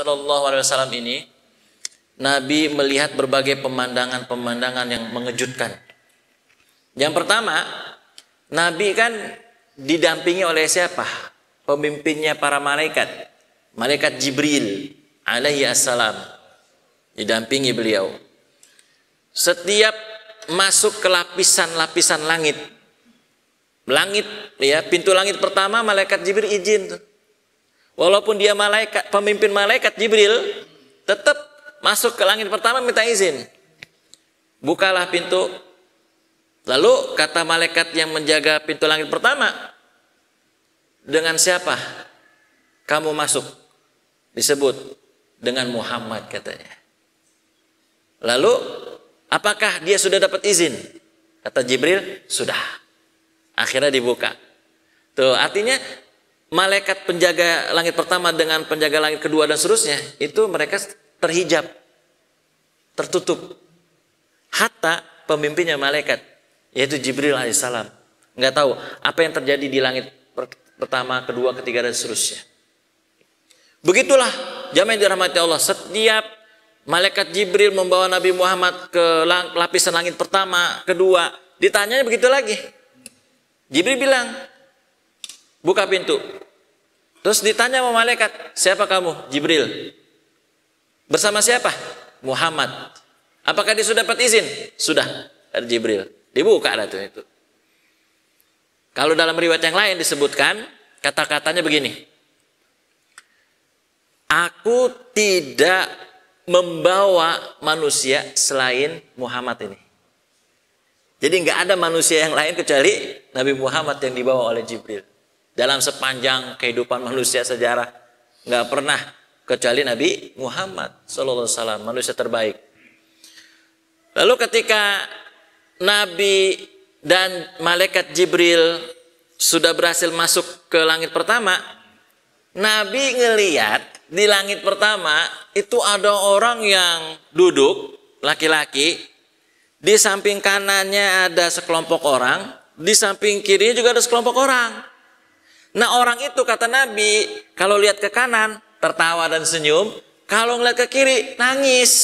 Shallallahu Alaihi Wasallam ini, Nabi melihat berbagai pemandangan-pemandangan yang mengejutkan. Yang pertama, Nabi kan didampingi oleh siapa? Pemimpinnya para malaikat. Malaikat Jibril alaihi assalam. Didampingi beliau. Setiap masuk ke lapisan-lapisan langit. Langit, ya, pintu langit pertama malaikat Jibril izin tuh. Walaupun dia malaikat, pemimpin malaikat Jibril, tetap masuk ke langit pertama minta izin. Bukalah pintu. Lalu kata malaikat yang menjaga pintu langit pertama, dengan siapa kamu masuk? Disebut dengan Muhammad katanya. Lalu apakah dia sudah dapat izin? Kata Jibril, sudah. Akhirnya dibuka. Tuh, artinya malaikat penjaga langit pertama dengan penjaga langit kedua dan seterusnya, itu mereka terhijab, tertutup. Hatta pemimpinnya malaikat, yaitu Jibril alaihissalam, nggak tahu apa yang terjadi di langit pertama, kedua, ketiga dan seterusnya. Begitulah jamaah yang dirahmati Allah. Setiap malaikat Jibril membawa Nabi Muhammad ke lapisan langit pertama, kedua, ditanyanya begitu lagi. Jibril bilang, buka pintu. Terus ditanya sama malaikat, siapa kamu? Jibril. Bersama siapa? Muhammad. Apakah dia sudah dapat izin? Sudah, dari Jibril. Dibuka dah tuh itu. Kalau dalam riwayat yang lain disebutkan, kata-katanya begini. Aku tidak membawa manusia selain Muhammad ini. Jadi nggak ada manusia yang lain kecuali Nabi Muhammad yang dibawa oleh Jibril. Dalam sepanjang kehidupan manusia sejarah, nggak pernah kecuali Nabi Muhammad Sallallahu Alaihi Wasallam, manusia terbaik. Lalu ketika Nabi dan malaikat Jibril sudah berhasil masuk ke langit pertama, Nabi ngeliat di langit pertama itu ada orang yang duduk, laki-laki. Di samping kanannya ada sekelompok orang, di samping kirinya juga ada sekelompok orang. Nah, orang itu kata Nabi, kalau lihat ke kanan tertawa dan senyum, kalau ngeliat ke kiri nangis.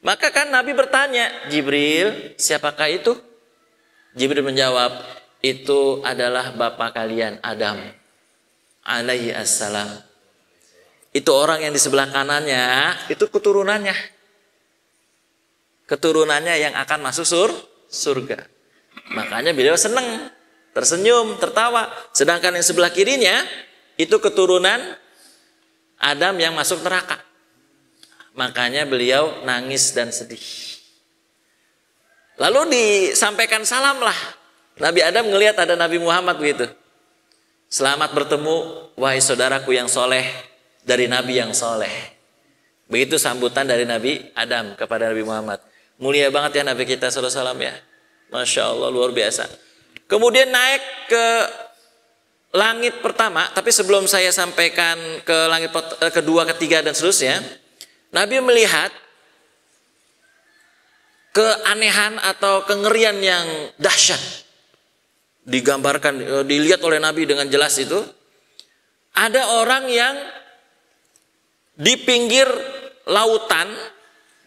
Maka kan Nabi bertanya, Jibril, siapakah itu? Jibril menjawab, itu adalah bapak kalian Adam alaihi assalam. Itu orang yang di sebelah kanannya, itu keturunannya. Keturunannya yang akan masuk surga. Makanya beliau senang, tersenyum, tertawa. Sedangkan yang sebelah kirinya itu keturunan Adam yang masuk neraka. Makanya beliau nangis dan sedih. Lalu disampaikan salam lah. Nabi Adam ngelihat ada Nabi Muhammad begitu. Selamat bertemu wahai saudaraku yang soleh dari Nabi yang soleh. Begitu sambutan dari Nabi Adam kepada Nabi Muhammad. Mulia banget ya Nabi kita sallallahu alaihi wasallam ya. Masya Allah, luar biasa. Kemudian naik ke langit pertama, tapi sebelum saya sampaikan ke langit kedua, ketiga dan seterusnya, Nabi melihat keanehan atau kengerian yang dahsyat. Digambarkan, dilihat oleh Nabi dengan jelas itu. Ada orang yang di pinggir lautan,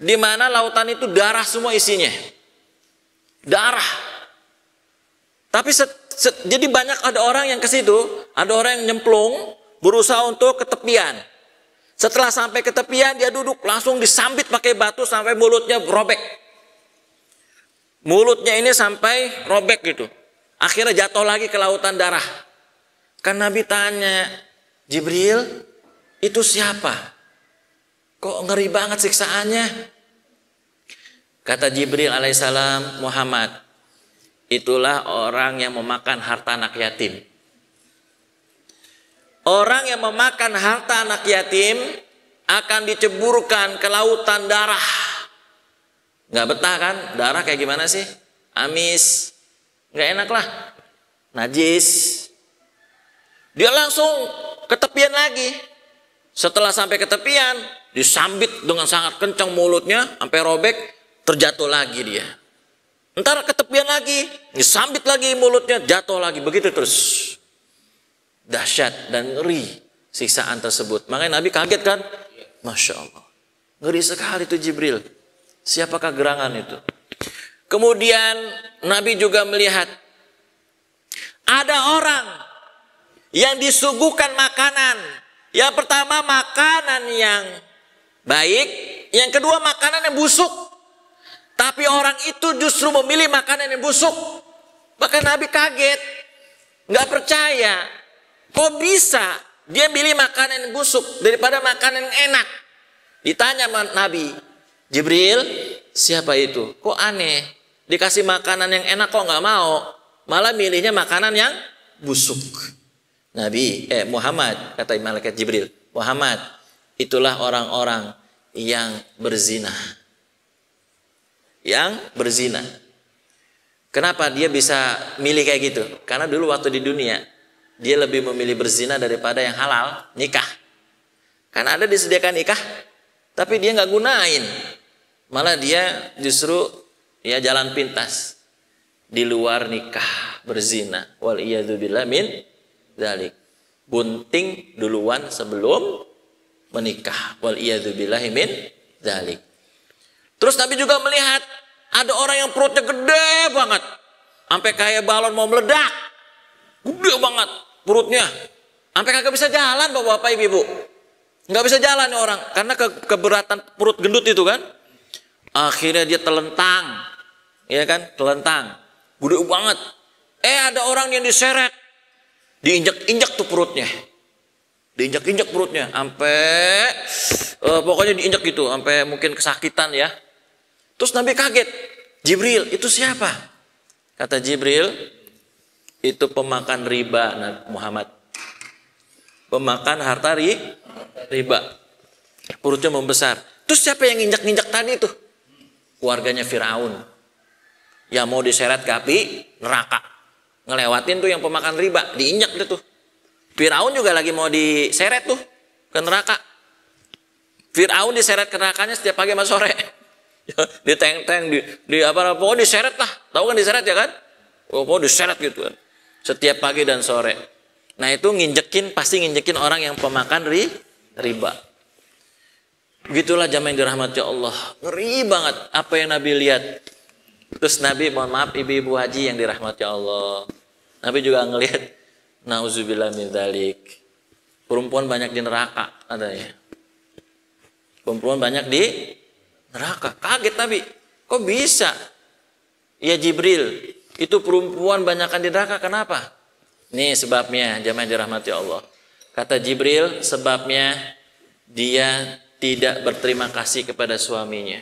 di mana lautan itu darah semua isinya. Darah. Tapi jadi banyak ada orang yang ke situ, ada orang yang nyemplung, berusaha untuk ke tepian. Setelah sampai ke tepian, dia duduk, langsung disambit pakai batu sampai mulutnya robek. Mulutnya ini sampai robek gitu. Akhirnya jatuh lagi ke lautan darah. Kan Nabi tanya, Jibril, itu siapa? Kok ngeri banget siksaannya? Kata Jibril alaihissalam, Muhammad, itulah orang yang memakan harta anak yatim. Orang yang memakan harta anak yatim akan diceburkan ke lautan darah. Nggak betah kan? Darah kayak gimana sih? Amis. Nggak enak lah. Najis. Dia langsung ke tepian lagi. Setelah sampai ke tepian, disambit dengan sangat kencang mulutnya, sampai robek, terjatuh lagi dia. Ntar ke tepian lagi, disambit lagi mulutnya, jatuh lagi. Begitu terus. Dahsyat dan ngeri. siksaan tersebut. Makanya Nabi kaget kan? Masya Allah. Ngeri sekali itu Jibril. Siapakah gerangan itu? Kemudian Nabi juga melihat ada orang yang disuguhkan makanan. Yang pertama makanan yang baik, yang kedua makanan yang busuk. Tapi orang itu justru memilih makanan yang busuk. Bahkan Nabi kaget, nggak percaya. Kok bisa dia milih makanan yang busuk daripada makanan yang enak? Ditanya Nabi, Jibril, siapa itu? Kok aneh? Dikasih makanan yang enak kok nggak mau? Malah milihnya makanan yang busuk. Muhammad, kata malaikat Jibril, Muhammad, itulah orang-orang yang berzina. Yang berzina. Kenapa dia bisa milih kayak gitu? Karena dulu waktu di dunia, dia lebih memilih berzina daripada yang halal, nikah. Karena ada disediakan nikah, tapi dia nggak gunain. Malah dia justru ya jalan pintas. Di luar nikah, berzina. Wal iyadzubillah min dzalik. Bunting duluan sebelum menikah. Wal iyadzubillah min dzalik. Terus Nabi juga melihat ada orang yang perutnya gede banget. Sampai kayak balon mau meledak. Gede banget perutnya. Sampai kagak bisa jalan Bapak-bapak Ibu. Nggak bisa jalan nih orang. Karena keberatan perut gendut itu kan. Akhirnya dia telentang. Ya kan? Telentang. Gede banget. Ada orang yang diseret. Diinjak-injak tuh perutnya. Diinjak-injak perutnya. Sampai pokoknya diinjak gitu. Sampai mungkin kesakitan ya. Terus Nabi kaget. Jibril, itu siapa? Kata Jibril, itu pemakan riba Muhammad. Pemakan harta riba. Perutnya membesar. Terus siapa yang injak-injak tadi itu? Keluarganya Firaun. Yang mau diseret ke api neraka. Ngelewatin tuh yang pemakan riba. Diinjak deh tuh. Firaun juga lagi mau diseret tuh ke neraka. Firaun diseret ke nerakanya setiap pagi sama sore. Diteng-teng, pokoknya diseret lah. Tahu kan diseret ya kan? Pokoknya diseret gitu kan. Setiap pagi dan sore. Nah itu pasti nginjekin orang yang pemakan riba. Begitulah jamaah yang dirahmati Allah. Ngeri banget apa yang Nabi lihat. Terus Nabi, mohon maaf ibu-ibu haji yang dirahmati Allah. Nabi juga ngelihat, nauzubillah min dzalik. Perempuan banyak di neraka adanya. Perempuan banyak di neraka. Kaget Nabi. Kok bisa? Ya Jibril, itu perempuan banyakan di neraka. Kenapa? Nih sebabnya, jamaah yang dirahmati Allah. Kata Jibril, sebabnya dia tidak berterima kasih kepada suaminya.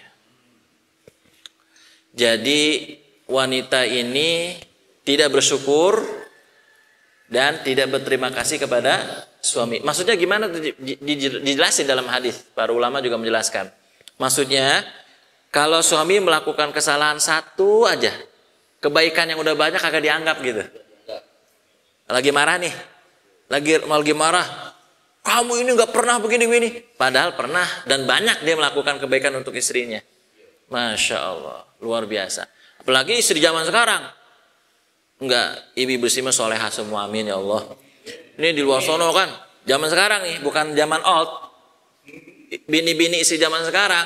Jadi wanita ini tidak bersyukur dan tidak berterima kasih kepada suami. Maksudnya gimana? Dijelasin dalam hadis. Para ulama juga menjelaskan. Maksudnya kalau suami melakukan kesalahan satu aja, kebaikan yang udah banyak kagak dianggap gitu. Lagi marah nih, lagi marah. Kamu ini nggak pernah begini-begini. Padahal pernah dan banyak dia melakukan kebaikan untuk istrinya. Masya Allah, luar biasa. Apalagi istri zaman sekarang. Enggak, ibu-ibu mah solehah semua, amin ya Allah. Ini di luar sono kan, zaman sekarang nih, bukan zaman old. Bini-bini istri zaman sekarang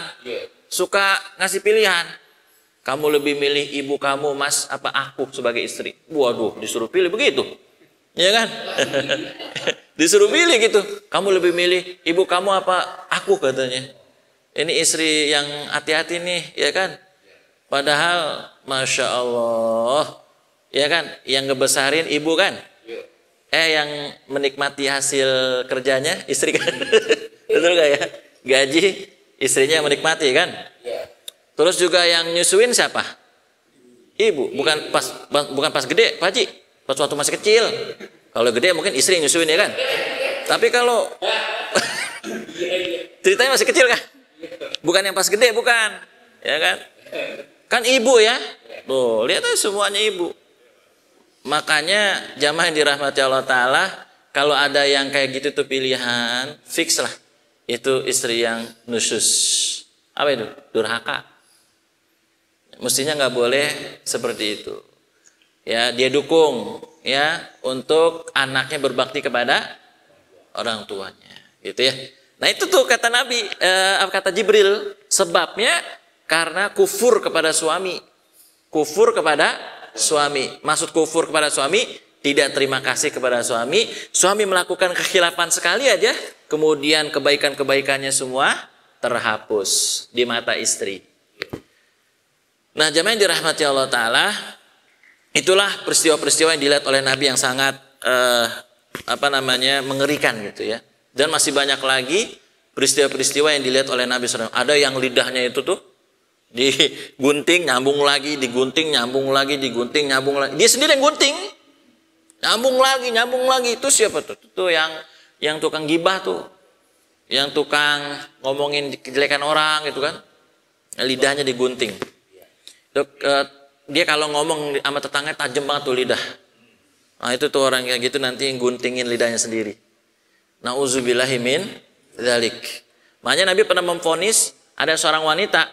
suka ngasih pilihan. Kamu lebih milih ibu kamu, mas, apa aku sebagai istri? Waduh, disuruh pilih begitu. Ya kan? Disuruh pilih gitu. Kamu lebih milih ibu kamu apa aku katanya. Ini istri yang hati-hati nih, ya kan? Padahal, Masya Allah, ya kan? Yang ngebesarin ibu kan? Yang menikmati hasil kerjanya istri kan? Betul gak ya? Gaji istrinya yang menikmati kan? Terus juga yang nyusuin siapa? Ibu. Bukan pas gede, Pak Haji. Pas waktu masih kecil. Kalau gede mungkin istri yang nyusuin ya kan? Tapi kalau ceritanya masih kecil kan? Bukan yang pas gede, bukan. Ya kan? Kan ibu ya. Tuh, lihat aja semuanya ibu. Makanya jamaah yang dirahmati Allah Ta'ala, kalau ada yang kayak gitu tuh pilihan, fix lah. Itu istri yang nusyus. Apa itu? Durhaka. Mestinya nggak boleh seperti itu. Ya, dia dukung ya untuk anaknya berbakti kepada orang tuanya, gitu ya. Nah itu tuh kata Nabi, kata Jibril, sebabnya karena kufur kepada suami. Kufur kepada suami. Maksud kufur kepada suami, tidak terima kasih kepada suami. Suami melakukan kekhilafan sekali aja, kemudian kebaikan-kebaikannya semua terhapus di mata istri. Nah jamaah yang dirahmati Allah Ta'ala, itulah peristiwa-peristiwa yang dilihat oleh Nabi yang sangat mengerikan gitu ya. Dan masih banyak lagi peristiwa-peristiwa yang dilihat oleh Nabi SAW. Ada yang lidahnya itu tuh digunting, nyambung lagi, digunting, nyambung lagi, digunting, nyambung lagi. Dia sendiri yang gunting, nyambung lagi. Itu siapa tuh? Itu yang tukang gibah tuh, yang tukang ngomongin kejelekan orang gitu kan. Lidahnya digunting. Dia kalau ngomong sama tetangga tajam banget tuh lidah. Nah itu tuh orang kayak gitu nanti yang guntingin lidahnya sendiri. Nauzubillahi min dzalik. Makanya Nabi pernah memvonis ada seorang wanita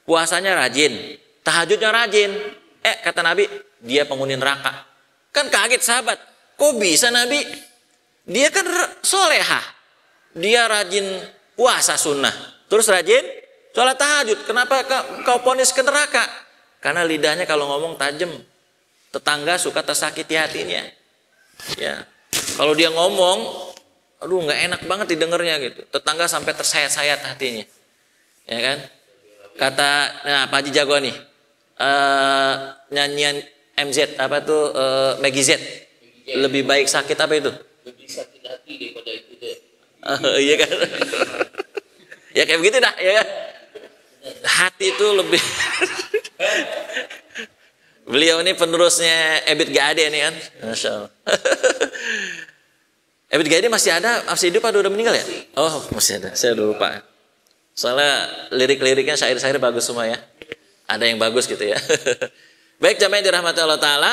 puasanya rajin, tahajudnya rajin. Kata Nabi, dia penghuni neraka. Kan kaget sahabat. Kok bisa Nabi? Dia kan solehah. Dia rajin puasa sunnah. Terus rajin sholat tahajud. Kenapa kau vonis ke neraka? Karena lidahnya kalau ngomong tajam. Tetangga suka tersakiti hatinya. Ya. Kalau dia ngomong, aduh nggak enak banget didengarnya gitu. Tetangga sampai tersayat-sayat hatinya. Ya kan? Kata Pak Haji Jago nih, nyanyian MZ apa tuh Maggie Z. Lebih baik sakit apa itu? Lebih sakit hati daripada itu deh. Iya kan? Ya kayak begitu dah, ya kan? Hati itu lebih. Beliau ini penerusnya Ebit Gade nih kan, Masya Allah. Ebit Gade masih ada, masih hidup atau udah meninggal ya? Oh masih ada, saya udah lupa. Soalnya lirik-liriknya syair-syair bagus semua ya. Ada yang bagus gitu ya. Baik jamaah yang dirahmati Allah Ta'ala.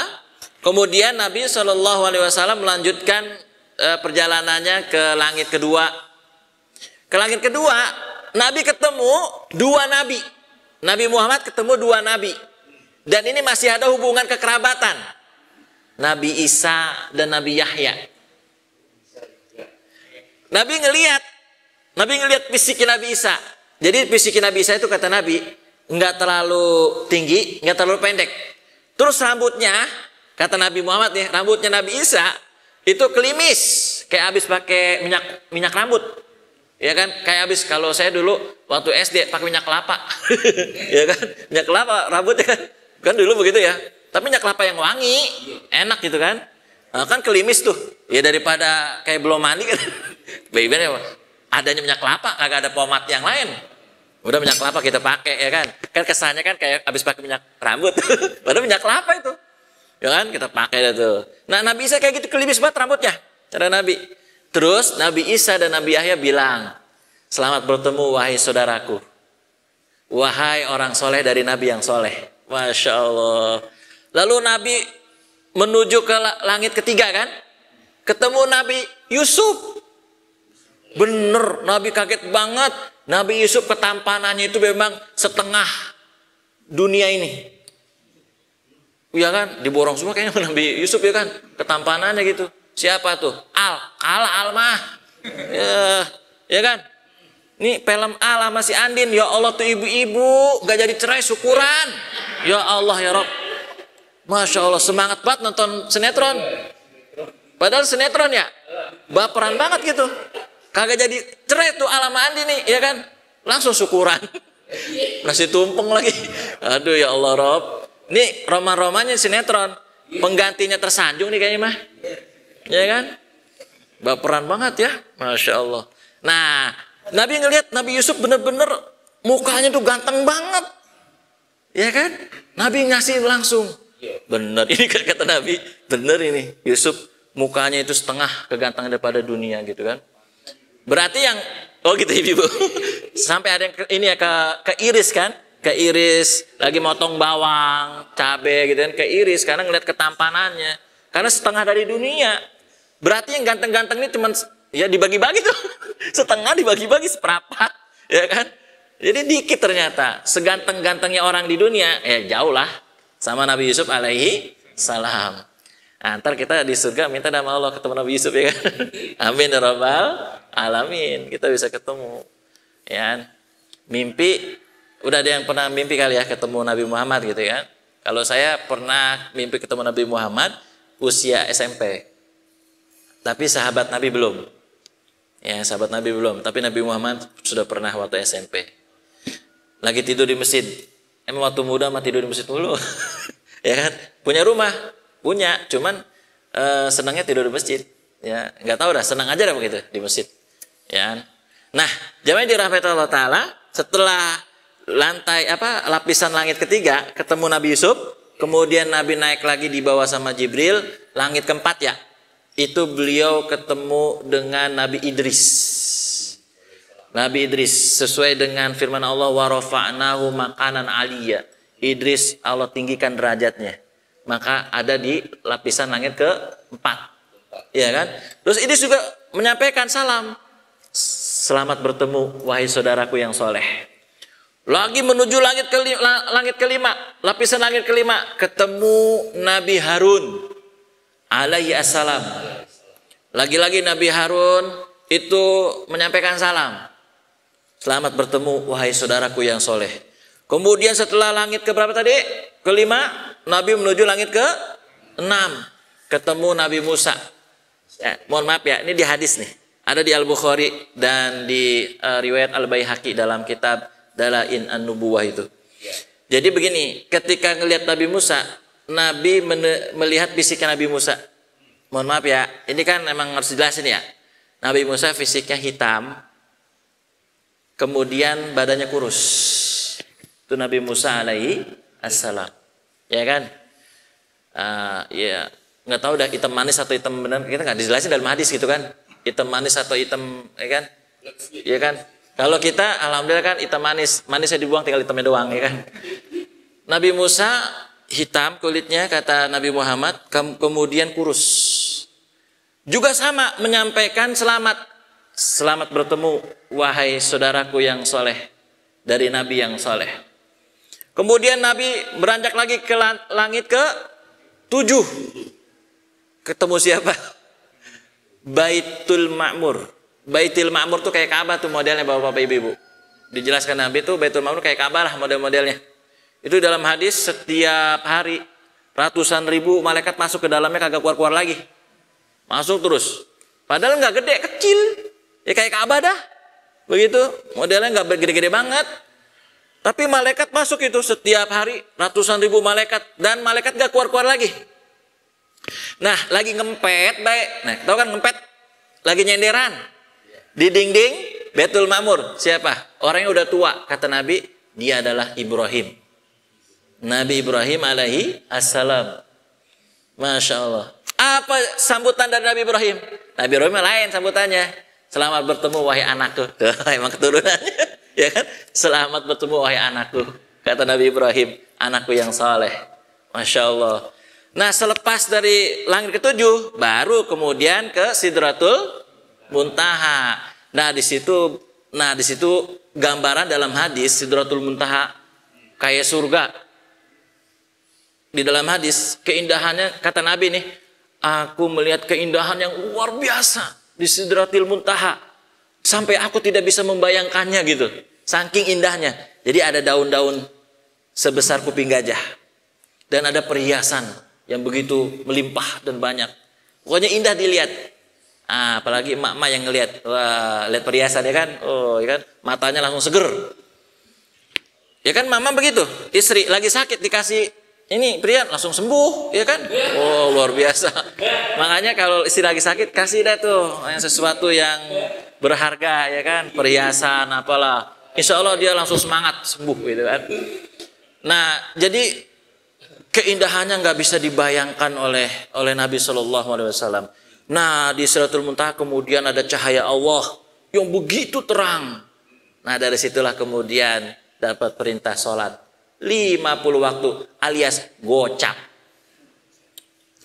Kemudian Nabi SAW melanjutkan perjalanannya ke langit kedua. Ke langit kedua, Nabi ketemu dua nabi. Nabi Muhammad ketemu dua nabi. Dan ini masih ada hubungan kekerabatan. Nabi Isa dan Nabi Yahya. Nabi ngelihat fisiknya Nabi Isa. Jadi fisiknya Nabi Isa itu kata Nabi, nggak terlalu tinggi, nggak terlalu pendek. Terus rambutnya, kata Nabi Muhammad nih, rambutnya Nabi Isa itu kelimis, kayak habis pakai minyak rambut. Ya kan, kayak habis kalau saya dulu waktu SD pakai minyak kelapa. Ya kan, minyak kelapa rambutnya kan dulu begitu ya. Tapi minyak kelapa yang wangi, enak gitu kan. Nah, kan kelimis tuh. Ya daripada kayak belum mandi kan. Baiknya adanya minyak kelapa, kagak ada pomade yang lain. Udah minyak kelapa kita pakai ya kan. Kan kesannya kan kayak habis pakai minyak rambut. Padahal minyak kelapa itu. Ya kan, kita pakai itu. Nah, Nabi Isa kayak gitu kelimis banget rambutnya. Cara Nabi. Terus Nabi Isa dan Nabi Yahya bilang, "Selamat bertemu wahai saudaraku. Wahai orang soleh dari Nabi yang soleh." Masya Allah. Lalu Nabi menuju ke langit ketiga kan. Ketemu Nabi Yusuf. Bener, Nabi kaget banget. Nabi Yusuf ketampanannya itu memang setengah dunia ini. Ya kan, diborong semua kayaknya Nabi Yusuf ya kan. Ketampanannya gitu. Siapa tuh? Almah. Ya kan? Ini film Al sama si Andin. Ya Allah tuh ibu-ibu gak jadi cerai syukuran. Ya Allah ya Rob. Masya Allah semangat banget nonton sinetron. Padahal sinetron ya baperan banget gitu. Kagak jadi cerai tuh Al sama Andin nih, ya kan? Langsung syukuran. Nasi tumpeng lagi. Aduh ya Allah Rob. Ini roman-romannya sinetron. Penggantinya tersanjung nih kayaknya mah. Ya kan? Baperan banget ya. Masya Allah. Nah, Nabi ngelihat Nabi Yusuf bener-bener mukanya tuh ganteng banget. Ya kan? Nabi ngasih langsung. Bener, ini kata Nabi. Bener ini. Yusuf mukanya itu setengah kegantengan daripada dunia gitu kan. Berarti yang, oh gitu ibu. Sampai ada yang ini ya keiris kan. Keiris, lagi motong bawang, cabai gitu kan. Keiris karena ngeliat ketampanannya. Karena setengah dari dunia. Berarti yang ganteng-ganteng ini cuma ya dibagi-bagi tuh. Setengah dibagi-bagi seperempat, ya kan? Jadi dikit ternyata. Seganteng-gantengnya orang di dunia, ya jauh lah sama Nabi Yusuf alaihi salam. Nah, ntar kita di surga minta nama Allah ketemu Nabi Yusuf ya kan. Amin ya rabbal alamin. Kita bisa ketemu. Ya. Mimpi, udah ada yang pernah mimpi kali ya ketemu Nabi Muhammad gitu ya. Kalau saya pernah mimpi ketemu Nabi Muhammad usia SMP. Tapi sahabat Nabi belum. Ya, sahabat Nabi belum, tapi Nabi Muhammad sudah pernah waktu SMP. Lagi tidur di masjid. Emang waktu muda mah tidur di masjid dulu. Ya kan? Punya rumah, punya, cuman senangnya tidur di masjid. Ya, nggak tahu dah, senang aja dah begitu di masjid. Ya. Nah, jamaah dirahmati Allah taala, setelah lapisan langit ketiga ketemu Nabi Yusuf, kemudian Nabi naik lagi dibawa sama Jibril, langit keempat ya. Itu beliau ketemu dengan Nabi Idris. Nabi Idris sesuai dengan firman Allah wa rafa'nahu makanan aliyya. Idris Allah tinggikan derajatnya. Maka ada di lapisan langit keempat. Ya kan? Terus Idris juga menyampaikan salam. Selamat bertemu wahai saudaraku yang soleh. Lagi menuju langit kelima, lapisan langit kelima, ketemu Nabi Harun alaihi assalam. Lagi-lagi Nabi Harun itu menyampaikan salam. Selamat bertemu wahai saudaraku yang soleh. Kemudian setelah langit ke berapa tadi? Kelima, Nabi menuju langit ke 6. Ketemu Nabi Musa. Ya, mohon maaf ya, ini di hadis nih. Ada di Al-Bukhari dan di riwayat Al-Baihaqi dalam kitab Dalain An-Nubuwah itu. Jadi begini, ketika ngelihat Nabi Musa, Nabi melihat fisiknya Nabi Musa. Mohon maaf ya, ini kan memang harus dijelasin ya. Nabi Musa fisiknya hitam, kemudian badannya kurus. Itu Nabi Musa alaihi assalam. Ya kan? Ya nggak tahu dah hitam manis atau hitam benar, kita nggak dijelasin dalam hadis gitu kan. Hitam manis atau hitam, ya kan? Ya kan? Kalau kita, alhamdulillah kan hitam manis, manisnya dibuang tinggal hitamnya doang, ya kan? Nabi Musa hitam kulitnya kata Nabi Muhammad, kemudian kurus. Juga sama menyampaikan selamat bertemu wahai saudaraku yang soleh dari Nabi yang soleh. Kemudian Nabi beranjak lagi ke langit ke 7. Ketemu siapa? Baitul Ma'mur. Baitul Ma'mur tuh kayak Ka'bah tuh modelnya bapak-bapak ibu-ibu. Dijelaskan Nabi tuh Baitul Ma'mur kayak Ka'bah lah model-modelnya. Itu dalam hadis setiap hari ratusan ribu malaikat masuk ke dalamnya kagak keluar-keluar lagi. Masuk terus. Padahal nggak gede, kecil. Ya kayak Ka'bah dah. Begitu, modelnya nggak gede-gede banget. Tapi malaikat masuk itu setiap hari ratusan ribu malaikat dan malaikat nggak keluar-keluar lagi. Nah, lagi ngempet, baik. Nah, tahu kan ngempet? Lagi nyenderan di dinding Baitul Ma'mur. Siapa? Orang yang udah tua, kata Nabi, dia adalah Ibrahim. Nabi Ibrahim alaihi assalam. Masya Allah. Apa sambutan dari Nabi Ibrahim? Nabi Ibrahim lain sambutannya. Selamat bertemu wahai anakku. Tuh, emang keturunannya. Ya kan? Selamat bertemu wahai anakku. Kata Nabi Ibrahim, anakku yang saleh. Masya Allah. Nah, selepas dari langit ke-7, baru kemudian ke Sidratul Muntaha. Nah, di situ gambaran dalam hadis Sidratul Muntaha kayak surga. Di dalam hadis keindahannya kata Nabi nih, aku melihat keindahan yang luar biasa di Sidratul Muntaha sampai aku tidak bisa membayangkannya gitu. Saking indahnya. Jadi ada daun-daun sebesar kuping gajah dan ada perhiasan yang begitu melimpah dan banyak. Pokoknya indah dilihat. Apalagi emak-emak yang ngelihat, wah, lihat perhiasan ya kan, oh ya kan, matanya langsung seger. Ya kan, mama begitu, istri lagi sakit dikasih ini perhiasan langsung sembuh, ya kan? Oh luar biasa. Makanya kalau istri lagi sakit kasih dah tuh yang sesuatu yang berharga, ya kan, perhiasan apalah. Insya Allah dia langsung semangat sembuh gitu kan. Nah jadi keindahannya nggak bisa dibayangkan oleh Nabi Shallallahu Alaihi Wasallam. Nah di Sidratul Muntaha kemudian ada cahaya Allah yang begitu terang. Nah dari situlah kemudian dapat perintah sholat 50 waktu alias gocap.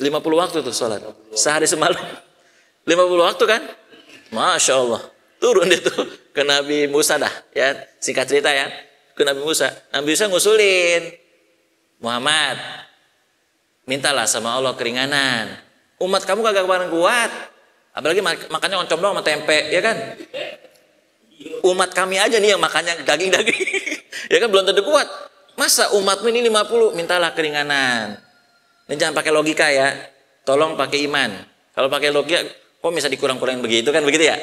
50 waktu tuh sholat sehari semalam. 50 waktu kan? Masya Allah. Turun itu ke Nabi Musa dah ya. Singkat cerita ya, ke Nabi Musa. Nabi Musa ngusulin, Muhammad, mintalah sama Allah keringanan. Umat kamu kagak kemarin kuat. Apalagi makannya oncom doang sama tempe, ya kan? Umat kami aja nih yang makannya daging-daging. Ya kan belum tentu kuat. Masa umatmu ini 50, mintalah keringanan. Ini jangan pakai logika ya. Tolong pakai iman. Kalau pakai logika, kok bisa dikurang-kurangin begitu kan, begitu ya?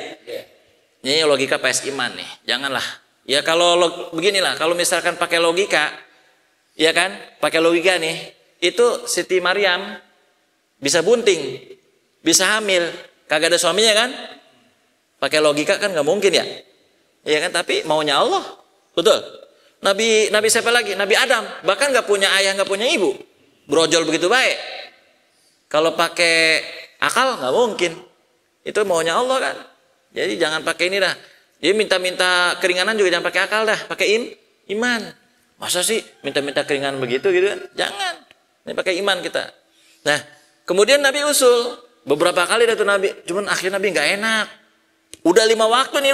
Ini logika PS iman nih. Janganlah. Ya kalau beginilah, kalau misalkan pakai logika, ya kan? Pakai logika nih, itu Siti Maryam bisa bunting, bisa hamil, kagak ada suaminya kan? Pakai logika kan nggak mungkin ya? Iya kan? Tapi maunya Allah, betul. Nabi siapa lagi? Nabi Adam, bahkan nggak punya ayah, nggak punya ibu, brojol begitu baik. Kalau pakai akal nggak mungkin. Itu maunya Allah kan? Jadi jangan pakai ini dah. Dia minta-minta keringanan juga jangan pakai akal dah, pakai iman. Masa sih minta-minta keringanan begitu gitu kan? Jangan. Ini pakai iman kita. Nah, kemudian Nabi usul beberapa kali dah tuh Nabi, cuman akhirnya Nabi nggak enak. Udah 5 waktu nih,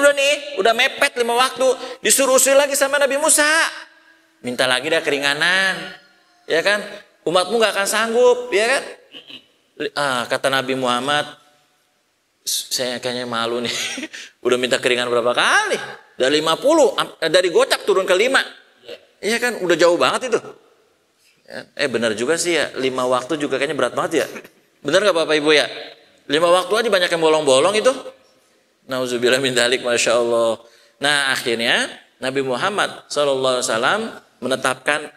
udah mepet 5 waktu, disuruh usul lagi sama Nabi Musa. Minta lagi dah keringanan, ya kan? Umatmu nggak akan sanggup, ya kan? Kata Nabi Muhammad, saya kayaknya malu nih, udah minta keringanan berapa kali? Dari 50, dari gocap turun ke 5, iya kan? Udah jauh banget itu. Benar juga sih ya, 5 waktu juga kayaknya berat banget ya. Benar nggak Bapak Ibu ya? 5 waktu aja banyak yang bolong-bolong itu. Nauzubillah min dzalik, masya Allah. Nah akhirnya Nabi Muhammad SAW menetapkan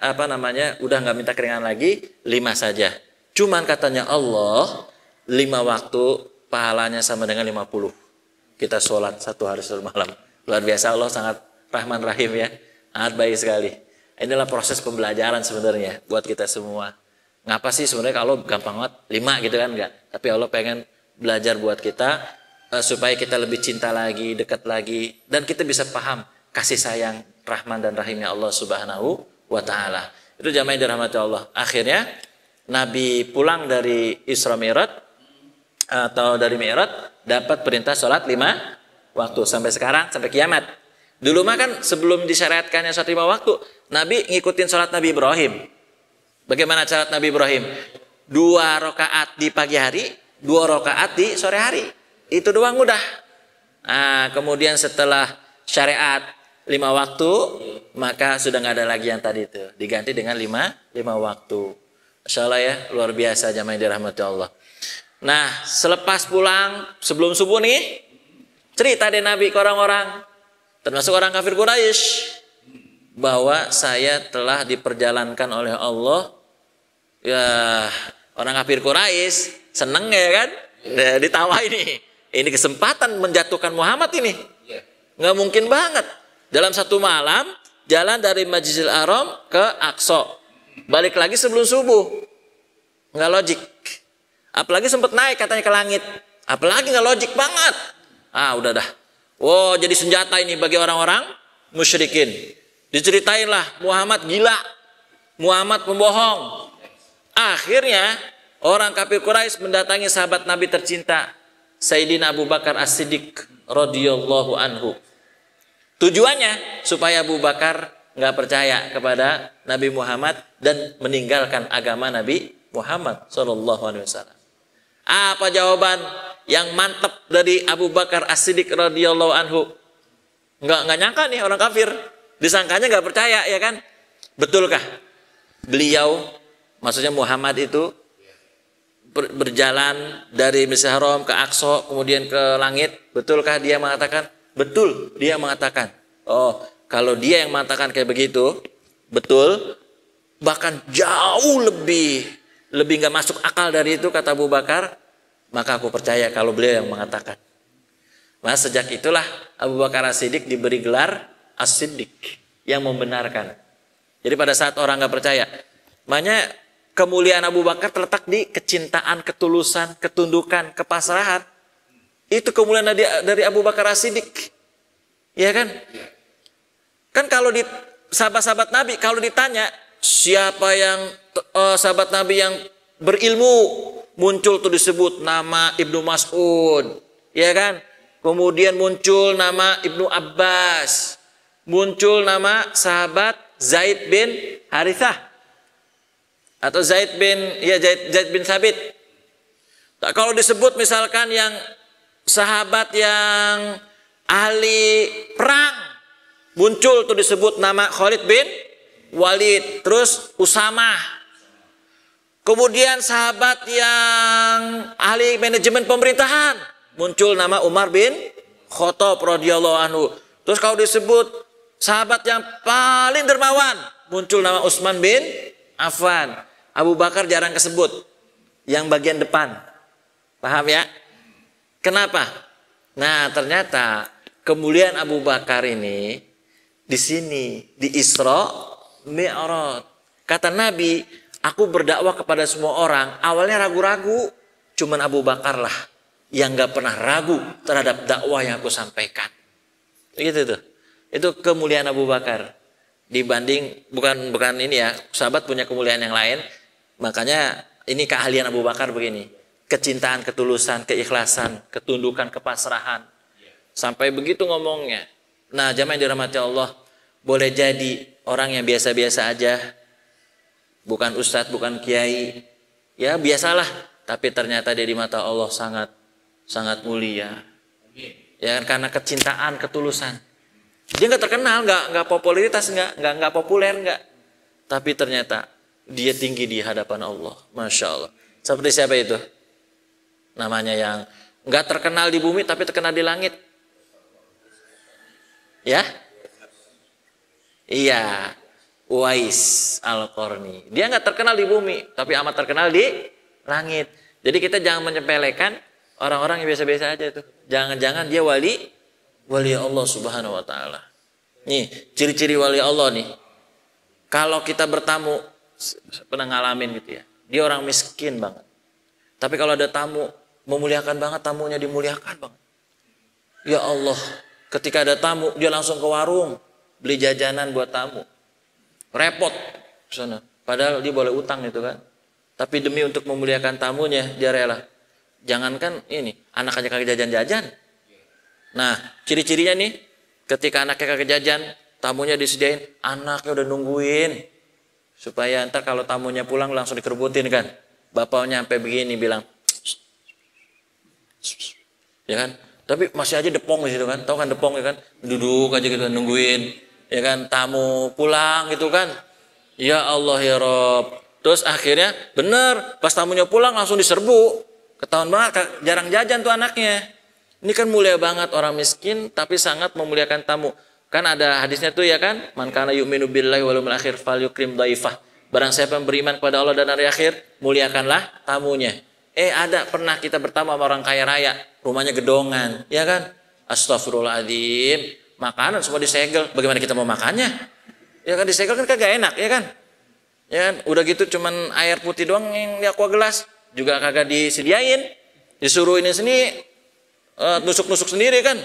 udah nggak minta keringanan lagi, 5 saja. Cuman katanya Allah 5 waktu pahalanya sama dengan 50. Kita sholat 1 hari 1 malam. Luar biasa, Allah sangat Rahman Rahim ya, sangat baik sekali. Inilah proses pembelajaran sebenarnya buat kita semua. Ngapa sih sebenarnya kalau gampang banget 5 gitu kan enggak? Tapi Allah pengen belajar buat kita supaya kita lebih cinta lagi, dekat lagi, dan kita bisa paham kasih sayang Rahman dan Rahimnya Allah Subhanahu wa Ta'ala. Itu jamaah yang dirahmati Allah. Akhirnya Nabi pulang dari Isra Mi'raj atau dari Mi'raj dapat perintah sholat 5 waktu sampai sekarang, sampai kiamat. Dulu mah kan sebelum disyariatkannya sholat 5 waktu, Nabi ngikutin sholat Nabi Ibrahim. Bagaimana sholat Nabi Ibrahim? 2 rakaat di pagi hari, 2 rakaat di sore hari. Itu doang udah. Kemudian setelah syariat 5 waktu, maka sudah nggak ada lagi yang tadi itu. Diganti dengan 5 waktu. Masya Allah ya, luar biasa jamaah yang dirahmati Allah. Nah, selepas pulang, sebelum subuh nih, cerita deh Nabi ke orang-orang, termasuk orang kafir Quraisy, bahwa saya telah diperjalankan oleh Allah. Ya, orang kafir Quraisy seneng ya kan? Ditawa ini. Ini kesempatan menjatuhkan Muhammad ini. Nggak mungkin banget. Dalam 1 malam, jalan dari Masjidil Haram ke Aqsa. Balik lagi sebelum subuh. Nggak logik. Apalagi sempat naik katanya ke langit. Apalagi nggak logik banget. Udah dah. Wow, jadi senjata ini bagi orang-orang musyrikin. Diceritainlah Muhammad gila. Muhammad pembohong. Akhirnya orang kafir Quraisy mendatangi sahabat Nabi tercinta, Sayyidina Abu Bakar As-Siddiq radhiyallahu anhu. Tujuannya supaya Abu Bakar nggak percaya kepada Nabi Muhammad dan meninggalkan agama Nabi Muhammad SAW. Apa jawaban yang mantap dari Abu Bakar As-Siddiq radhiyallahu anhu? Nggak nyangka nih orang kafir, disangkanya nggak percaya ya kan? Betulkah beliau, maksudnya Muhammad itu berjalan dari Masjidil Haram ke Aqsa kemudian ke langit? Betulkah dia mengatakan? Betul, dia mengatakan. Oh, kalau dia yang mengatakan kayak begitu, betul, bahkan jauh lebih nggak masuk akal dari itu kata Abu Bakar, maka aku percaya kalau beliau yang mengatakan. Mas sejak itulah Abu Bakar As-Siddiq diberi gelar As-Siddiq, yang membenarkan. Jadi pada saat orang nggak percaya, makanya kemuliaan Abu Bakar terletak di kecintaan, ketulusan, ketundukan, kepasrahan. Itu kemuliaan dari Abu Bakar As-Siddiq. Iya kan? Kan kalau di sahabat-sahabat Nabi, kalau ditanya siapa yang sahabat Nabi yang berilmu, muncul tuh disebut nama Ibnu Mas'ud. Ya kan? Kemudian muncul nama Ibnu Abbas. Muncul nama sahabat Zaid bin Harithah. Atau Zaid bin Sabit. Kalau disebut misalkan yang sahabat yang ahli perang, muncul tuh disebut nama Khalid bin Walid, terus Usamah. Kemudian sahabat yang ahli manajemen pemerintahan, muncul nama Umar bin Khattab radhiyallahu anhu. Terus kalau disebut sahabat yang paling dermawan, muncul nama Utsman bin Affan. Abu Bakar jarang kesebut, yang bagian depan. Paham ya? Kenapa? Nah, ternyata kemuliaan Abu Bakar ini di sini di Isra Mi'raj. Kata Nabi, aku berdakwah kepada semua orang, awalnya ragu-ragu, cuman Abu Bakar lah yang gak pernah ragu terhadap dakwah yang aku sampaikan. Gitu tuh. Itu kemuliaan Abu Bakar. Dibanding bukan ini ya, sahabat punya kemuliaan yang lain. Makanya ini keahlian Abu Bakar begini. Kecintaan, ketulusan, keikhlasan, ketundukan, kepasrahan. Sampai begitu ngomongnya. Nah, jamaah yang dirahmati Allah, boleh jadi orang yang biasa-biasa aja, bukan ustadz, bukan kiai, ya biasalah, tapi ternyata dia di mata Allah sangat mulia. Ya, karena kecintaan, ketulusan. Dia nggak terkenal, nggak popularitas, nggak populer, nggak. Tapi ternyata dia tinggi di hadapan Allah, masya Allah. Seperti siapa itu? Namanya yang nggak terkenal di bumi, tapi terkenal di langit. Ya? Iya, Uwais Al-Qarni. Dia nggak terkenal di bumi, tapi amat terkenal di langit. Jadi kita jangan menyepelekan orang-orang yang biasa-biasa aja itu. Jangan-jangan dia wali Allah Subhanahu wa taala. Nih, ciri-ciri wali Allah nih. Kalau kita bertamu, pernah ngalamin gitu ya. Dia orang miskin banget. Tapi kalau ada tamu, memuliakan banget, tamunya dimuliakan banget. Ya Allah, ketika ada tamu, dia langsung ke warung, beli jajanan buat tamu. Repot ke sana. Padahal dia boleh utang itu kan. Tapi demi untuk memuliakan tamunya, dia rela. Jangankan ini, anak aja kagak jajan-jajan. Nah, ciri-cirinya nih, ketika anaknya kagak jajan, tamunya disediain, anaknya udah nungguin. Supaya ntar kalau tamunya pulang langsung dikerebutin kan. Bapaknya sampai begini bilang, ya kan? Tapi masih aja depong di situ kan. Tahu kan depong ya kan? Duduk aja gitu nungguin, ya kan? Tamu pulang gitu kan. Ya Allah ya Rob. Terus akhirnya bener, pas tamunya pulang langsung diserbu. Ketahuan banget jarang jajan tuh anaknya. Ini kan mulia banget orang miskin tapi sangat memuliakan tamu. Kan ada hadisnya tuh ya kan, man kana yu'minu billahi wal yawmil akhir falyukrim dhaifah. Barang siapa yang beriman kepada Allah dan hari akhir, muliakanlah tamunya. Ada pernah kita bertamu sama orang kaya raya, rumahnya gedongan, ya kan? Astagfirullahaladzim, makanan semua disegel. Bagaimana kita mau makannya? Ya kan disegel kan kagak enak, ya kan? Ya kan? Udah gitu cuman air putih doang yang di aqua gelas, juga kagak disediain. Disuruh ini sini nusuk-nusuk sendiri kan?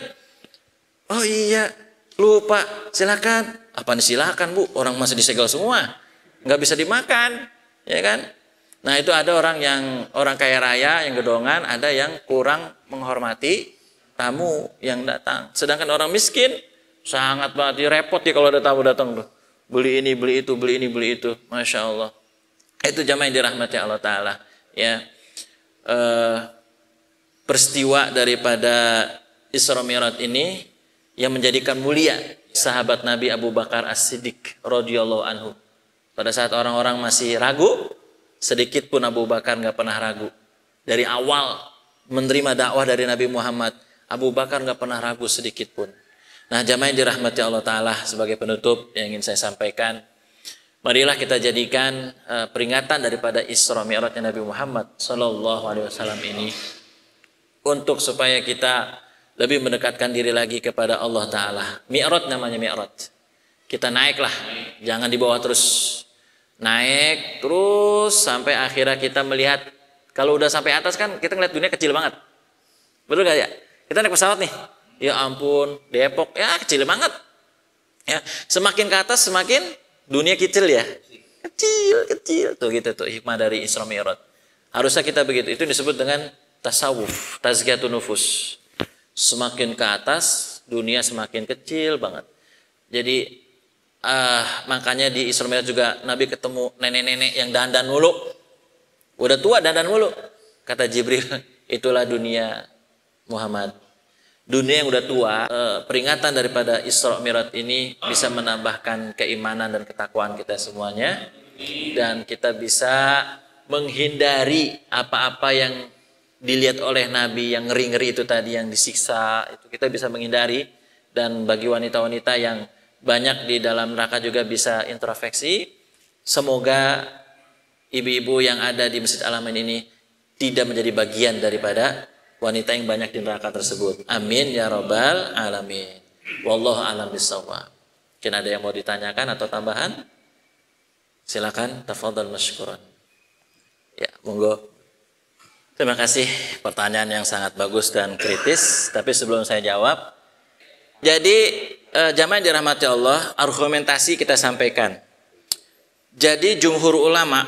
Oh iya, lupa, silakan. Apaan silakan Bu? Orang masih disegel semua, nggak bisa dimakan, ya kan? Nah itu ada orang kaya raya yang gedongan, ada yang kurang menghormati tamu yang datang. Sedangkan orang miskin sangat banget repot ya kalau ada tamu datang tuh. Beli ini, beli itu, beli ini, beli itu, masya Allah. Itu jamaah yang dirahmati Allah Taala. Ya, peristiwa daripada Isra Mi'raj ini yang menjadikan mulia sahabat Nabi Abu Bakar As-Siddiq radhiyallahu anhu. Pada saat orang-orang masih ragu, sedikit pun Abu Bakar nggak pernah ragu. Dari awal menerima dakwah dari Nabi Muhammad, Abu Bakar nggak pernah ragu sedikit pun. Nah, jamaah yang dirahmati Allah Ta'ala, sebagai penutup yang ingin saya sampaikan, marilah kita jadikan peringatan daripada Isra Mi'rajnya Nabi Muhammad Sallallahu Alaihi Wasallam ini untuk supaya kita lebih mendekatkan diri lagi kepada Allah Ta'ala. Mi'raj namanya Mi'raj. Kita naiklah, jangan dibawa terus. Naik terus sampai akhirnya kita melihat, kalau udah sampai atas kan kita ngeliat dunia kecil banget. Betul gak ya? Kita naik pesawat nih, ya ampun, Depok, ya kecil banget. Ya, semakin ke atas semakin dunia kecil ya. Kecil. Tuh gitu tuh hikmah dari Isra Mi'raj. Harusnya kita begitu. Itu disebut dengan tasawuf, tazkiyatun nufus. Semakin ke atas dunia semakin kecil banget. Jadi makanya di Isra Mi'raj juga Nabi ketemu nenek-nenek yang dandan mulu. Udah tua dandan mulu. Kata Jibril, itulah dunia Muhammad. Dunia yang udah tua, peringatan daripada Isra Mi'raj ini bisa menambahkan keimanan dan ketakwaan kita semuanya. Dan kita bisa menghindari apa-apa yang dilihat oleh Nabi yang ngeri-ngeri itu tadi, yang disiksa, itu kita bisa menghindari. Dan bagi wanita-wanita yang banyak di dalam neraka juga bisa introspeksi. Semoga ibu-ibu yang ada di Masjid Al-Amin ini tidak menjadi bagian daripada wanita yang banyak di neraka tersebut. Amin ya rabbal alamin. Wallahu a'lam bishawab. Mungkin ada yang mau ditanyakan atau tambahan? Silakan, tafadhal masykuran. Ya, monggo. Terima kasih, pertanyaan yang sangat bagus dan kritis. Tapi sebelum saya jawab, jadi jamaah yang dirahmati Allah, argumentasi kita sampaikan. Jadi jumhur ulama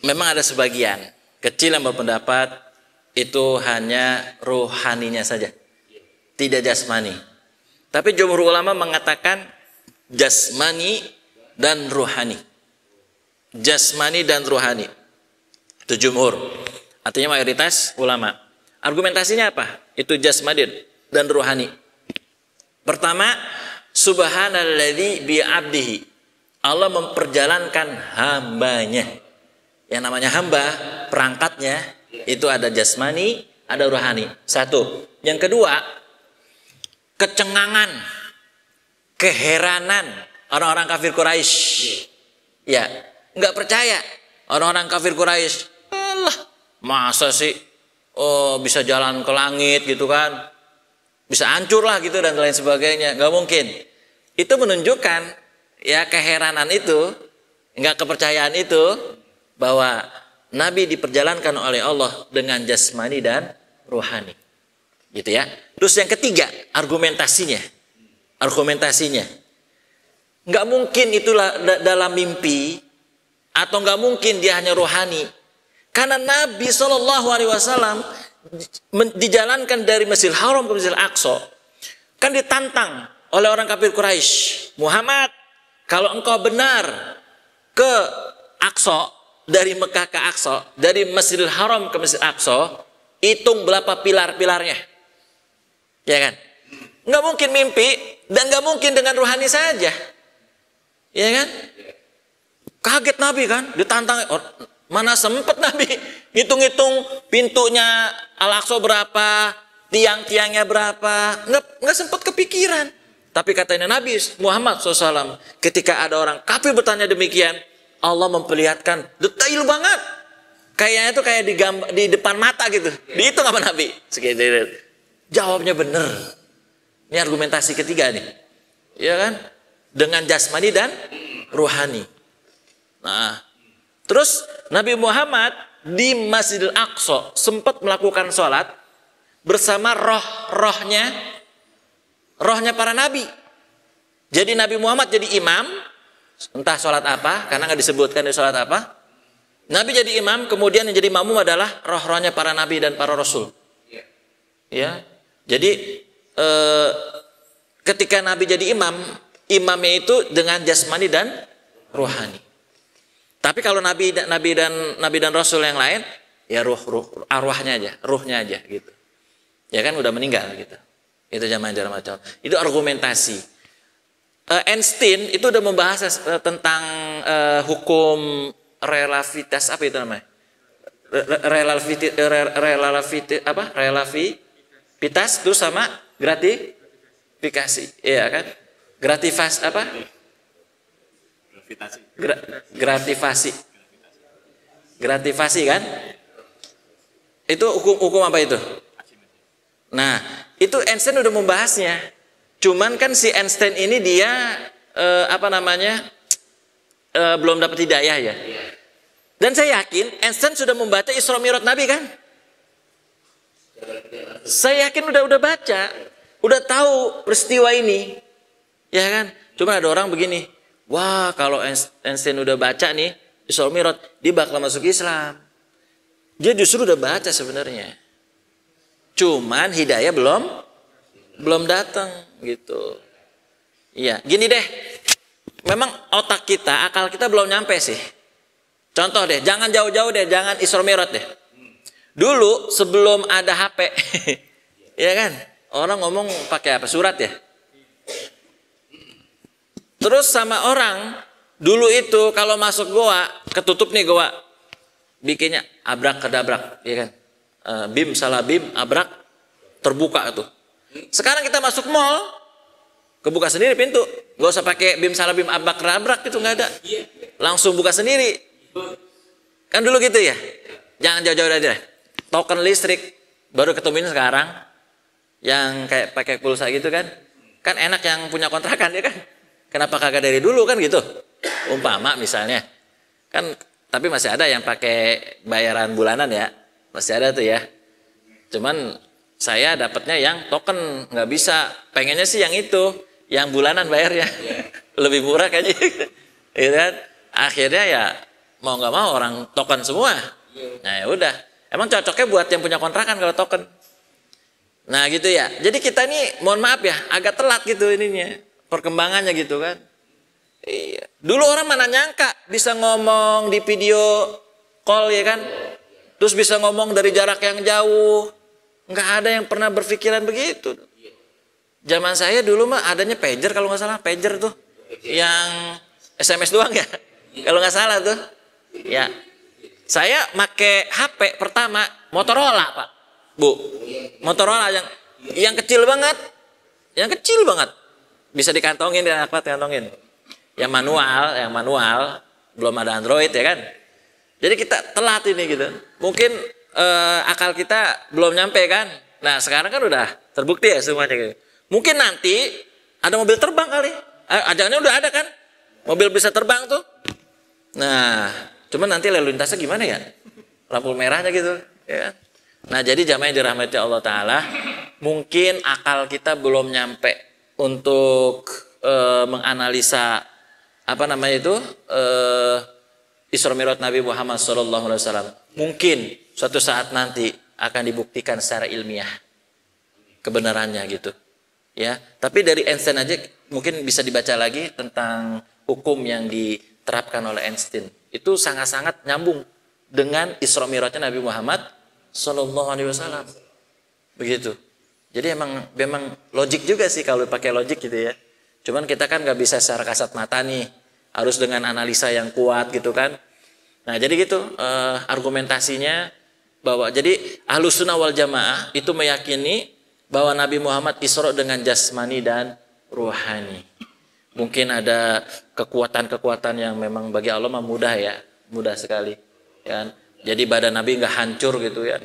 memang ada sebagian kecil yang berpendapat itu hanya rohaninya saja, tidak jasmani. Tapi jumhur ulama mengatakan jasmani dan rohani. Jasmani dan rohani. Itu jumhur. Artinya mayoritas ulama. Argumentasinya apa? Itu jasmani dan rohani. Pertama, subhanalladzi bi'abdihi. Allah memperjalankan hambanya. Yang namanya hamba, perangkatnya itu ada jasmani, ada rohani. Satu. Yang kedua, kecengangan, keheranan orang-orang kafir Quraisy. Ya, nggak percaya orang-orang kafir Quraisy. Allah, masa sih bisa jalan ke langit gitu kan? Bisa hancur lah gitu dan lain sebagainya. Nggak mungkin. Itu menunjukkan ya keheranan itu, nggak kepercayaan itu bahwa Nabi diperjalankan oleh Allah dengan jasmani dan rohani. Gitu ya. Terus yang ketiga, argumentasinya. Argumentasinya. Nggak mungkin itulah dalam mimpi, atau nggak mungkin dia hanya rohani. Karena Nabi SAW dijalankan dari Masjidil Haram ke Masjidil Aqsa. Kan ditantang oleh orang kafir Quraisy. Muhammad, kalau engkau benar ke Aqsa, dari Mekah ke Aqsa, dari Masjidil Haram ke Masjid Aqsa, hitung berapa pilar-pilarnya. Ya kan? Nggak mungkin mimpi, dan nggak mungkin dengan rohani saja. Ya kan? Kaget Nabi kan, ditantang. Mana sempat Nabi hitung-hitung pintunya Al-Aqsa berapa, tiang-tiangnya berapa. Nggak sempat kepikiran. Tapi katanya Nabi Muhammad SAW, ketika ada orang kafir bertanya demikian, Allah memperlihatkan detail banget. Kayaknya itu kayak di depan mata gitu. Dihitung apa Nabi? Sekitar. Jawabnya benar. Ini argumentasi ketiga nih. Ya kan? Dengan jasmani dan rohani. Nah, terus Nabi Muhammad di Masjidil Aqsa sempat melakukan sholat bersama rohnya para nabi. Jadi Nabi Muhammad jadi imam. Entah sholat apa, karena nggak disebutkan di sholat apa. Nabi jadi imam, kemudian yang jadi makmum adalah roh-rohnya para nabi dan para rasul. Ya, jadi ketika Nabi jadi imam, imamnya itu dengan jasmani dan rohani. Tapi kalau nabi dan rasul yang lain, ya arwahnya aja, ruhnya aja gitu. Ya kan udah meninggal gitu. Itu jamaah macam. Itu argumentasi. Einstein itu udah membahas tentang hukum relativitas, apa itu namanya? Relativitas itu sama gratifikasi, iya kan? Gratifasi kan? Itu hukum apa itu? Nah, itu Einstein udah membahasnya. Cuman kan si Einstein ini dia belum dapat hidayah ya. Dan saya yakin Einstein sudah membaca Isra Mi'raj Nabi kan? Saya yakin udah baca, udah tahu peristiwa ini, ya kan? Cuma ada orang begini, wah kalau Einstein udah baca nih Isra Mi'raj, dia bakal masuk Islam. Dia justru udah baca sebenarnya. Cuman hidayah belum datang gitu. Iya, gini deh. Memang otak kita, akal kita belum nyampe sih. Contoh deh, jangan jauh-jauh deh, jangan Isra Mi'raj deh. Dulu sebelum ada HP, ya kan? Orang ngomong pakai apa? Surat ya. Terus sama orang dulu itu kalau masuk goa, ketutup nih goa, bikinnya abrak kedabrak, ya kan? Bim salah bim, abrak, terbuka tuh. Sekarang kita masuk mall, kebuka sendiri pintu, gak usah pakai bim salah bim, abrak kedabrak itu nggak ada, langsung buka sendiri. Kan dulu gitu ya. Jangan jauh-jauh aja. Token listrik baru ketemuin sekarang, yang kayak pakai pulsa gitu kan? Kan enak yang punya kontrakan ya kan? Kenapa kagak dari dulu kan gitu? Umpama misalnya, kan tapi masih ada yang pakai bayaran bulanan ya, masih ada tuh ya. Cuman saya dapatnya yang token, nggak bisa. Pengennya sih yang itu, yang bulanan bayarnya lebih murah kayaknya. Gitu kan? Akhirnya ya mau nggak mau orang token semua. Nah ya udah. Emang cocoknya buat yang punya kontrakan kalau token. Nah gitu ya. Jadi kita nih mohon maaf ya, agak telat gitu ininya, perkembangannya gitu kan. Iya. Dulu orang mana nyangka bisa ngomong di video call ya kan. Terus bisa ngomong dari jarak yang jauh. Nggak ada yang pernah berpikiran begitu. Zaman saya dulu mah adanya pager kalau nggak salah, pager tuh. Yang SMS doang ya. Kalau nggak salah tuh. Ya. Saya make HP pertama Motorola, Pak. Bu. Motorola yang kecil banget. Yang kecil banget. Bisa dikantongin dan apa kantongin. Yang manual belum ada Android ya kan. Jadi kita telat ini gitu. Mungkin akal kita belum nyampe kan. Nah, sekarang kan udah terbukti ya semuanya gitu. Mungkin nanti ada mobil terbang kali. Ajalnya udah ada kan. Mobil bisa terbang tuh. Nah, cuman nanti lalu lintasnya gimana ya? Lampu merahnya gitu, ya. Nah, jadi jamaah yang dirahmati Allah Ta'ala, mungkin akal kita belum nyampe untuk menganalisa apa namanya itu Isra Mi'raj Nabi Muhammad SAW. Mungkin suatu saat nanti akan dibuktikan secara ilmiah kebenarannya gitu, ya. Tapi dari Einstein aja mungkin bisa dibaca lagi tentang hukum yang diterapkan oleh Einstein. Itu sangat-sangat nyambung dengan Isra Mi'rajnya Nabi Muhammad SAW. Begitu. Jadi memang logik juga sih kalau pakai logik gitu ya. Cuman kita kan nggak bisa secara kasat mata nih, harus dengan analisa yang kuat gitu kan. Nah jadi gitu argumentasinya bahwa jadi Ahlus Sunnah wal Jamaah itu meyakini bahwa Nabi Muhammad Isra dengan jasmani dan ruhani. Mungkin ada kekuatan-kekuatan yang memang bagi Allah mah mudah ya, mudah sekali. Ya kan? Jadi badan Nabi nggak hancur gitu ya.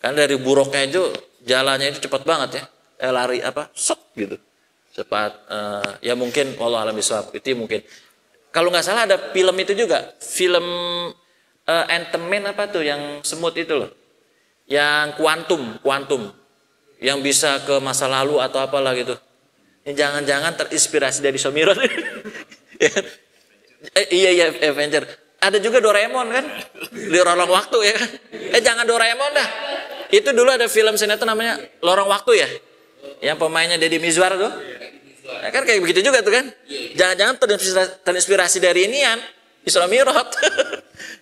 Kan dari buruknya itu jalannya itu cepat banget ya, lari apa, sok gitu, cepat. Ya mungkin wallahu a'lam bishawab itu mungkin. Kalau nggak salah ada film itu juga, film Ant-Man apa tuh yang semut itu loh, yang kuantum, yang bisa ke masa lalu atau apalah gitu. Jangan-jangan terinspirasi dari Somirot. Iya Avenger. Ada juga Doraemon kan, di lorong waktu ya kan. Jangan Doraemon dah. Itu dulu ada film sinetron namanya Lorong Waktu ya, yang pemainnya Deddy Mizwar tuh. Ya kan kayak begitu juga tuh kan. Jangan-jangan terinspirasi dari inian Isra Mi'raj.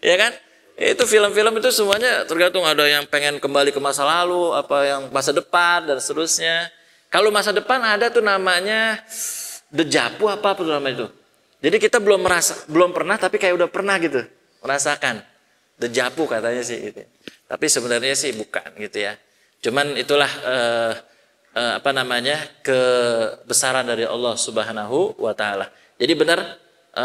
Ya kan? Itu film-film itu semuanya tergantung, ada yang pengen kembali ke masa lalu, apa yang masa depan dan seterusnya. Kalau masa depan ada tuh namanya dejavu apa tuh namanya itu. Jadi kita belum pernah tapi kayak udah pernah gitu merasakan dejavu katanya sih gitu. Tapi sebenarnya sih bukan gitu ya. Cuman itulah apa namanya kebesaran dari Allah Subhanahu wa taala. Jadi benar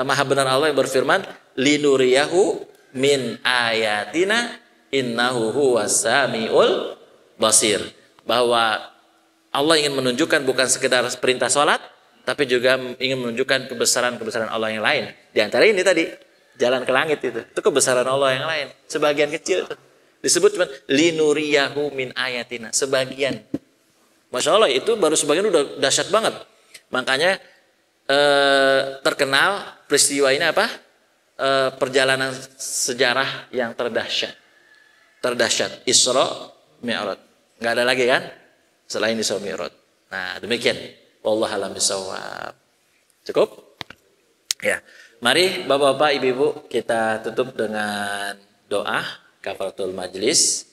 maha benar Allah yang berfirman linuriyahu min ayatina innahu huwas-samiul basir, bahwa Allah ingin menunjukkan bukan sekedar perintah sholat, tapi juga ingin menunjukkan kebesaran-kebesaran Allah yang lain. Di antara ini tadi, jalan ke langit itu kebesaran Allah yang lain. Sebagian kecil itu disebut cuma linuriyahu min ayatina, sebagian. Masya Allah, itu baru sebagian udah dahsyat banget. Makanya terkenal peristiwa ini apa? Perjalanan sejarah yang terdahsyat. Isra Mi'raj. Nggak ada lagi kan? Selain Isra Mi'raj. Nah, demikian. Wallahu a'lam bishawab. Cukup? Ya. Mari Bapak-bapak, Ibu-ibu, kita tutup dengan doa kafaratul majlis.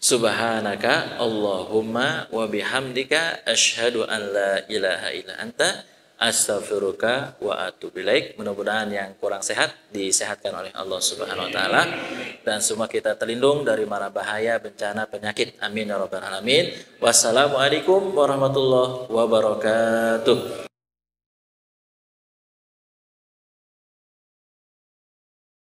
Subhanaka Allahumma wa bihamdika asyhadu an la ilaha illa anta astaghfiruka wa atubu ilaik. Mudah-mudahan yang kurang sehat disehatkan oleh Allah Subhanahu wa taala dan semua kita terlindung dari mara bahaya, bencana, penyakit. Amin ya rabbal alamin. Wassalamualaikum warahmatullahi wabarakatuh.